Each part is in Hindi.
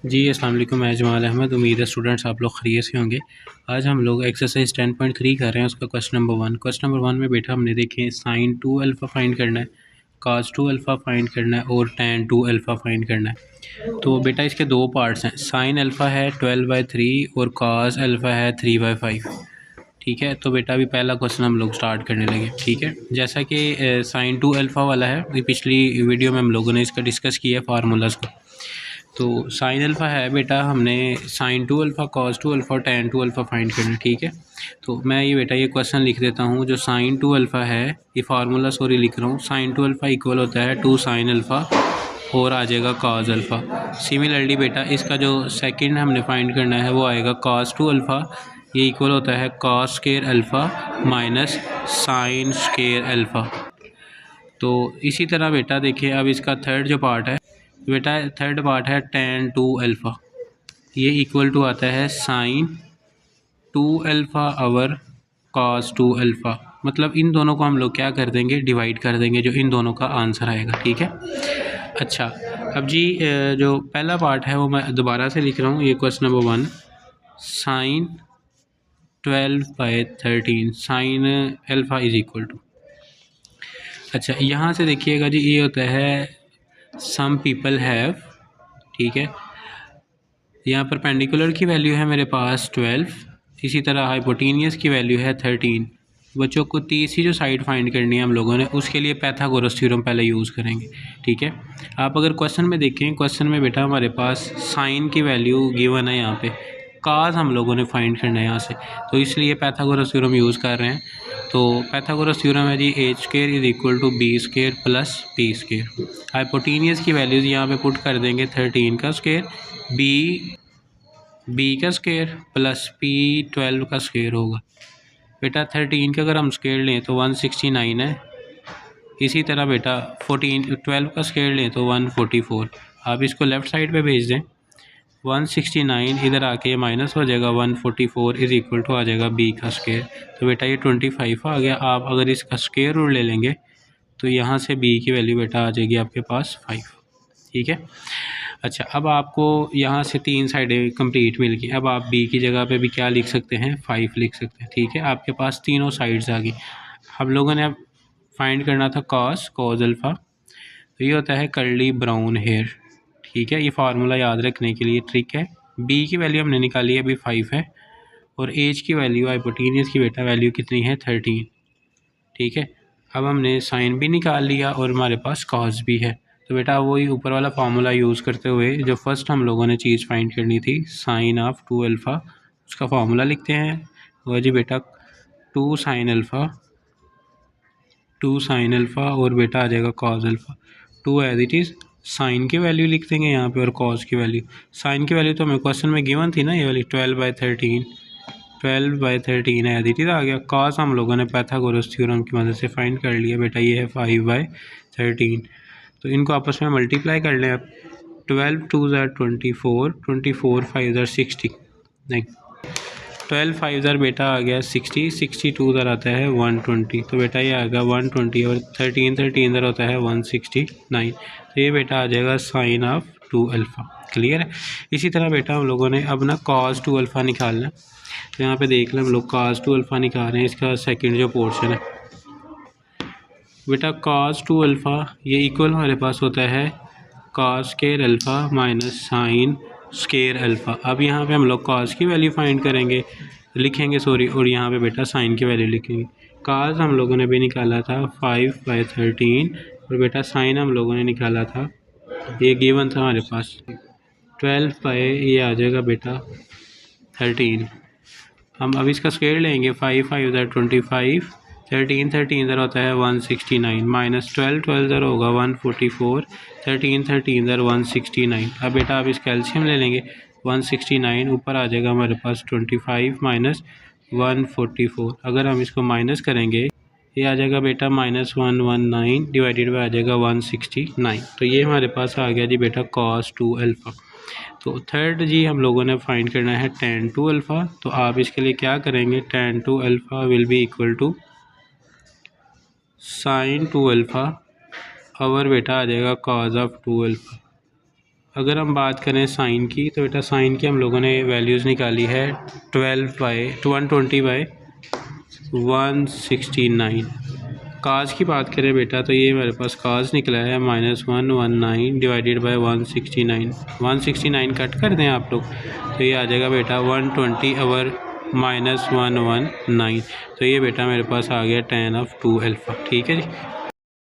जी अस्सलाम वालेकुम, मैं जमाल अहमद। उम्मीद है स्टूडेंट्स आप लोग खैरियत से होंगे। आज हम लोग एक्सरसाइज 10.3 कर रहे हैं, उसका क्वेश्चन नंबर 1। क्वेश्चन नंबर 1 में बेटा हमने देखें साइन 2 अल्फ़ा फाइंड करना है, कास 2 अल्फ़ा फाइंड करना है और टैन 2 अल्फ़ा फाइंड करना है। तो बेटा इसके दो पार्ट्स हैं, साइन अल्फ़ा है 12/3 और कास अल्फ़ा है 3/5। ठीक है, तो बेटा अभी पहला क्वेश्चन हम लोग स्टार्ट करने लगे। ठीक है, जैसा कि साइन 2 अल्फ़ा वाला है, अभी पिछली वीडियो में हम लोगों ने इसका डिस्कस किया है फार्मूलाज को। तो साइन अल्फ़ा है बेटा, हमने साइन 2 अल्फ़ा, कॉस 2 अल्फ़ा और टैन 2 अल्फ़ा फाइंड करना। ठीक है, तो मैं ये बेटा ये क्वेश्चन लिख देता हूँ। जो साइन 2 अल्फ़ा है, ये फार्मूला सॉरी लिख रहा हूँ, साइन 2 अल्फ़ा इक्वल होता है 2 साइन अल्फ़ा और आ जाएगा कॉस अल्फ़ा। सिमिलरली बेटा इसका जो सेकंड हमने फाइंड करना है वो आएगा कॉस 2 अल्फ़ा, ये इक्वल होता है cos square alpha minus sine square alpha. तो इसी तरह बेटा देखिए, अब इसका थर्ड जो पार्ट है बेटा, थर्ड पार्ट है टैन 2 अल्फ़ा, ये इक्वल टू आता है साइन 2 अल्फ़ा और कॉस 2 अल्फ़ा। मतलब इन दोनों को हम लोग क्या कर देंगे, डिवाइड कर देंगे, जो इन दोनों का आंसर आएगा। ठीक है, अच्छा अब जी जो पहला पार्ट है वो मैं दोबारा से लिख रहा हूँ। ये question number 1, sine 12/13 sine alpha is equal to, अच्छा यहाँ से देखिएगा जी, ये होता है सम पीपल हैव। ठीक है, यहाँ पर परपेंडिकुलर की वैल्यू है मेरे पास 12, इसी तरह हाइपोटेनियस की वैल्यू है 13। बच्चों को तीसरी जो साइड फाइंड करनी है हम लोगों ने, उसके लिए पाइथागोरस थ्योरम पहले यूज़ करेंगे। ठीक है, आप अगर क्वेश्चन में देखें, क्वेश्चन में बेटा हमारे पास साइन की वैल्यू गिवन है, यहाँ पे काज हम लोगों ने फाइंड करना है यहाँ से, तो इसलिए पाइथागोरस थ्योरम यूज़ कर रहे हैं। तो पाइथागोरस थ्योरम है जी, H square is equal to B square plus P square. Hypotenuse की वैल्यूज़ यहाँ पे पुट कर देंगे, 13 का स्क्वायर, बी का स्क्वायर प्लस पी 12 का स्क्वायर होगा। बेटा 13 का अगर हम स्क्वायर लें तो 169 है, इसी तरह बेटा 12 का स्क्वायर लें तो 144। आप इसको लेफ़्ट साइड पे भेज दें, 169 इधर आके माइनस हो जाएगा, 144 इज इक्वल टू आ जाएगा बी का स्क्वायर। तो बेटा ये 25 आ गया। आप अगर इसका स्क्वायर रूट ले लेंगे तो यहाँ से बी की वैल्यू बेटा आ जाएगी आपके पास 5। ठीक है, अच्छा अब आपको यहाँ से तीन साइडें कंप्लीट मिल गई। अब आप बी की जगह पे भी क्या लिख सकते हैं, 5 लिख सकते हैं। ठीक है, आपके पास तीनों साइड्स आ गई। हम लोगों ने अब फाइंड करना था कॉस अल्फ़ा, तो ये होता है कर्ली ब्राउन हेयर। ठीक है, ये फार्मूला याद रखने के लिए ट्रिक है। बी की वैल्यू हमने निकाली है, अभी 5 है, और एज की वैल्यू हाइपोटेनियस की बेटा वैल्यू कितनी है, 13। ठीक है, अब हमने साइन भी निकाल लिया और हमारे पास कॉस भी है। तो बेटा वही ऊपर वाला फार्मूला यूज़ करते हुए जो फर्स्ट हम लोगों ने चीज़ फाइंड करनी थी, साइन ऑफ 2 अल्फ़ा, उसका फार्मूला लिखते हैं। वह जी बेटा 2 साइन अल्फ़ा, 2 साइन अल्फ़ा और बेटा आ जाएगा cos alpha. 2 as it is, sine की वैल्यू लिख देंगे यहाँ पे और कॉस की वैल्यू। साइन की वैल्यू तो हमें क्वेश्चन में गिवन थी ना, ये वाली 12/13, 12/13 एज इट इज़ आ गया। कॉस हम लोगों ने पाइथागोरस थ्योरम की मदद से फाइंड कर लिया बेटा, ये है 5/13। तो इनको आपस में मल्टीप्लाई कर लें आप, 12 2 ज़ार 24, 24 5 ज़ार 60, नहीं 12 5 ज़ार बेटा आ गया 60, 62 ज़ार आता है 120। तो बेटा ये आ गया 120 और 13 ज़ार होता है 169। तो ये बेटा आ जाएगा साइन ऑफ 2 अल्फ़ा। क्लियर है। इसी तरह बेटा हम लोगों ने अब ना कॉस 2 अल्फ़ा निकालना। तो यहाँ पे देख लें, हम लोग कॉस 2 अल्फ़ा निकाल रहे हैं। इसका सेकंड जो पोर्शन है बेटा कॉस 2 अल्फ़ा, ये इक्वल हमारे पास होता है cos square alpha minus sine square alpha. अब यहाँ पे हम लोग कॉस की वैल्यू फाइंड करेंगे, लिखेंगे सॉरी, और यहाँ पे बेटा साइन की वैल्यू लिखेंगे। कॉस हम लोगों ने भी निकाला था 5/13 और बेटा साइन हम लोगों ने निकाला था, ये गिवन था हमारे पास 12 ये आ जाएगा बेटा 13। हम अब इसका स्क्वायर लेंगे, 5 5 ज़ार 25, 13 13 ज़ार होता है 169 माइनस 12 12 ज़ार होगा 144, 13 13 ज़ार 169। अब बेटा आप इसका एलसीएम ले लेंगे, 169 ऊपर आ जाएगा हमारे पास 25 माइनस 144। अगर हम इसको माइनस करेंगे ये आ जाएगा बेटा -119 डिवाइडेड बाई आ जाएगा 169। तो ये हमारे पास आ गया जी बेटा कॉस 2 अल्फ़ा। तो थर्ड जी हम लोगों ने फाइंड करना है tan 2 अल्फ़ा। तो आप इसके लिए क्या करेंगे, tan 2 alpha will be equal to sine 2 alpha और बेटा आ जाएगा cos ऑफ 2 अल्फ़ा। अगर हम बात करें साइन की तो बेटा साइन की हम लोगों ने वैल्यूज़ निकाली है 120/169। काज की बात करें बेटा तो ये मेरे पास काज निकला है -119 डिवाइडेड बाय 169। 169 कट कर दें आप लोग तो ये आ जाएगा बेटा 120 -119। तो ये बेटा मेरे पास आ गया tan ऑफ 2 अल्फ़ा। ठीक है जी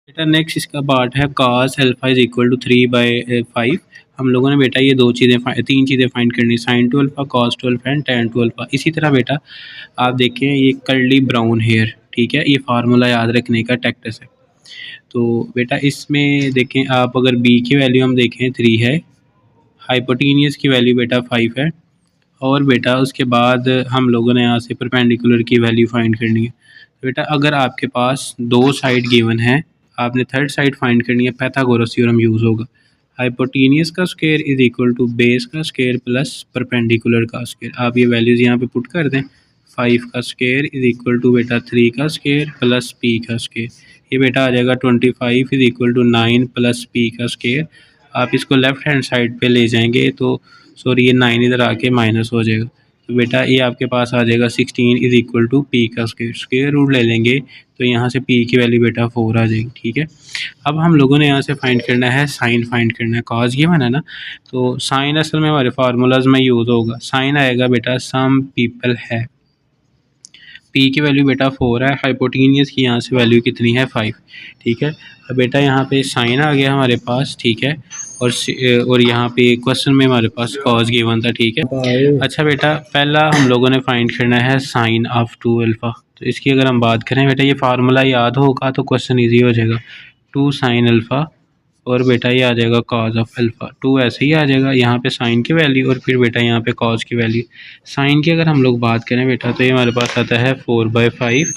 बेटा। नेक्स्ट इसका पार्ट है cos alpha is equal to 3/5। हम लोगों ने बेटा ये तीन चीज़ें फाइंड करनी, sin 2 alpha, cos 2 alpha and tan 2 alpha. इसी तरह बेटा आप देखें ये कर्ली ब्राउन हेयर, ठीक है, ये फार्मूला याद रखने का टैक्टस है। तो बेटा इसमें देखें आप अगर b की वैल्यू हम देखें 3 है, हाइपोटेनियस की वैल्यू बेटा 5 है, और बेटा उसके बाद हम लोगों ने यहाँ से परपेंडिकुलर की वैल्यू फाइंड करनी है। तो बेटा अगर आपके पास दो साइड गिवन है, आपने थर्ड साइड फाइंड करनी है, पाइथागोरस थ्योरम यूज़ होगा। हाइपोटेनियस का square is equal to base का स्क्वायर प्लस परपेंडिकुलर का स्क्वायर। आप ये वैल्यूज़ यहाँ पे पुट कर दें। 5 का स्क्वायर इज इक्वल टू बेटा 3 का स्क्वायर प्लस p का स्क्वायर। ये बेटा आ जाएगा 25 is equal to 9 plus p का स्क्वायर। आप इसको लेफ़्ट हैंड साइड पे ले जाएंगे तो सॉरी ये 9 इधर आके माइनस हो जाएगा। तो बेटा ये आपके पास आ जाएगा 16 इज इक्वल टू पी का स्क्वायर रूट ले लेंगे तो यहाँ से पी की वैल्यू बेटा 4 आ जाएगी। ठीक है, अब हम लोगों ने यहाँ से फाइंड करना है साइन फाइंड करना है। कॉज गिवन है ना, तो साइन असल में हमारे फार्मूलाज में यूज़ होगा। साइन आएगा बेटा सम पीपल है, पी की वैल्यू बेटा 4 है, हाइपोटेनियस की यहाँ से वैल्यू कितनी है 5। ठीक है, अब बेटा यहाँ पे साइन आ गया हमारे पास। ठीक है, और यहाँ पे क्वेश्चन में हमारे पास कॉज गिवन था। ठीक है, अच्छा बेटा पहला हम लोगों ने फाइंड करना है साइन ऑफ 2 अल्फ़ा। तो इसकी अगर हम बात करें बेटा ये फार्मूला याद होगा तो क्वेश्चन ईजी हो जाएगा। 2 साइन अल्फ़ा और बेटा ये आ जाएगा कॉज ऑफ अल्फ़ा। 2 ऐसे ही आ जाएगा, यहाँ पे साइन की वैल्यू और फिर बेटा यहाँ पे कॉज की वैल्यू। साइन की अगर हम लोग बात करें बेटा तो ये हमारे पास आता है 4/5।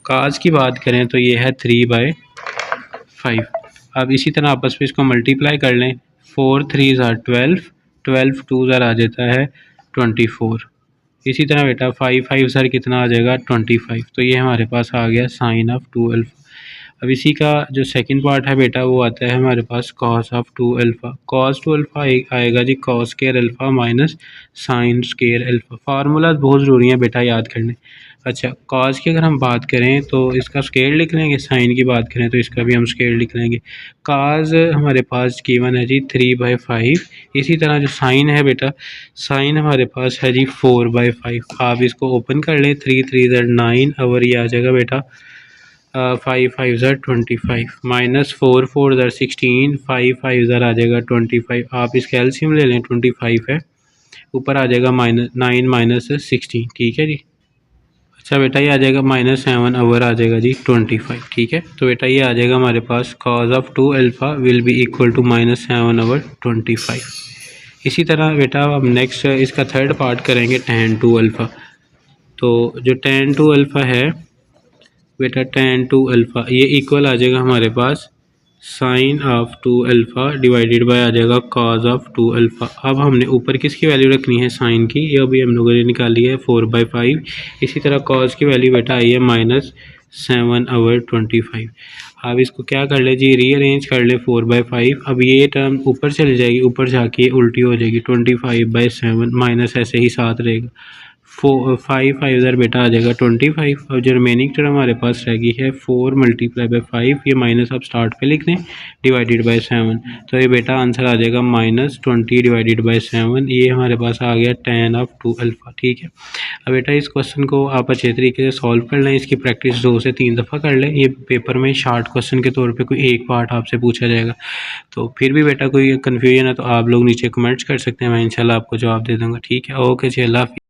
काज की बात करें तो ये है 3/5। अब इसी तरह आपस में इसको मल्टीप्लाई कर लें। 4 3 ज़ार 12, 12 2 ज़ार आ जाता है 24। इसी तरह बेटा 5 5 ज़ार कितना आ जाएगा 25। तो ये हमारे पास आ गया साइन ऑफ 2 अल्फ़ा। अब इसी का जो सेकंड पार्ट है बेटा वो आता है हमारे पास cos of 2 alpha. Cos 2 alpha आएगा जी cos square alpha minus sine square alpha. Formulas बहुत ज़रूरी हैं बेटा याद करने। अच्छा कॉस की अगर हम बात करें तो इसका स्क्वायर लिख लेंगे, साइन की बात करें तो इसका भी हम स्क्वायर लिख लेंगे। काज हमारे पास गिवन है जी 3/5। इसी तरह जो साइन है बेटा, साइन हमारे पास है जी 4/5। आप इसको ओपन कर लें, 3 3 ज़ार 9 और ये आ जाएगा बेटा 5 5 ज़ार 25 माइनस 4 4 ज़ार 16, 5 5 ज़ार आ जाएगा 25। आप इसका एलसीएम ले लें, 25 है, ऊपर आ जाएगा -9 माइनस 16। ठीक है जी। अच्छा बेटा ये आ जाएगा -7 ओवर आ जाएगा जी 25। ठीक है, तो बेटा ये आ जाएगा हमारे पास cos of 2 alpha will be equal to -7 over 25। इसी तरह बेटा अब नेक्स्ट इसका थर्ड पार्ट करेंगे tan 2 अल्फ़ा। तो जो tan 2 अल्फ़ा है बेटा tan 2 अल्फ़ा ये इक्वल आ जाएगा हमारे पास sine of 2 alpha divided by आ जाएगा कॉज ऑफ 2 अल्फ़ा। अब हमने ऊपर किसकी वैल्यू रखनी है साइन की, ये अभी हम लोगों ने निकाली है 4/5। इसी तरह कॉज की वैल्यू बेटा आई है -7 ओवर 25। आप इसको क्या कर ले जी रीअरेंज कर ले 4/5। अब ये टर्म ऊपर चली जाएगी, ऊपर जाके उल्टी हो जाएगी 25/7 माइनस ऐसे ही साथ रहेगा 5 5 ज़ार बेटा आ जाएगा 25। और जो रिमेनिंग टर्म हमारे पास रह गई है 4 × 5, ये माइनस आप स्टार्ट पे लिख दें डिवाइडेड बाय 7। तो ये बेटा आंसर आ जाएगा -20 डिवाइडेड बाय 7। ये हमारे पास आ गया tan ऑफ 2 अल्फ़ा। ठीक है, अब बेटा इस क्वेश्चन को आप अच्छे तरीके से सॉल्व कर लें, इसकी प्रैक्टिस 2 से 3 दफ़ा कर लें। ये पेपर में शार्ट क्वेश्चन के तौर पे कोई एक पार्ट आपसे पूछा जाएगा। तो फिर भी बेटा कोई कन्फ्यूजन है तो आप लोग नीचे कमेंट्स कर सकते हैं, मैं इंशाल्लाह आपको जवाब दे दूँगा। ठीक है, ओके जी, अल्लाह हाफ़िज़।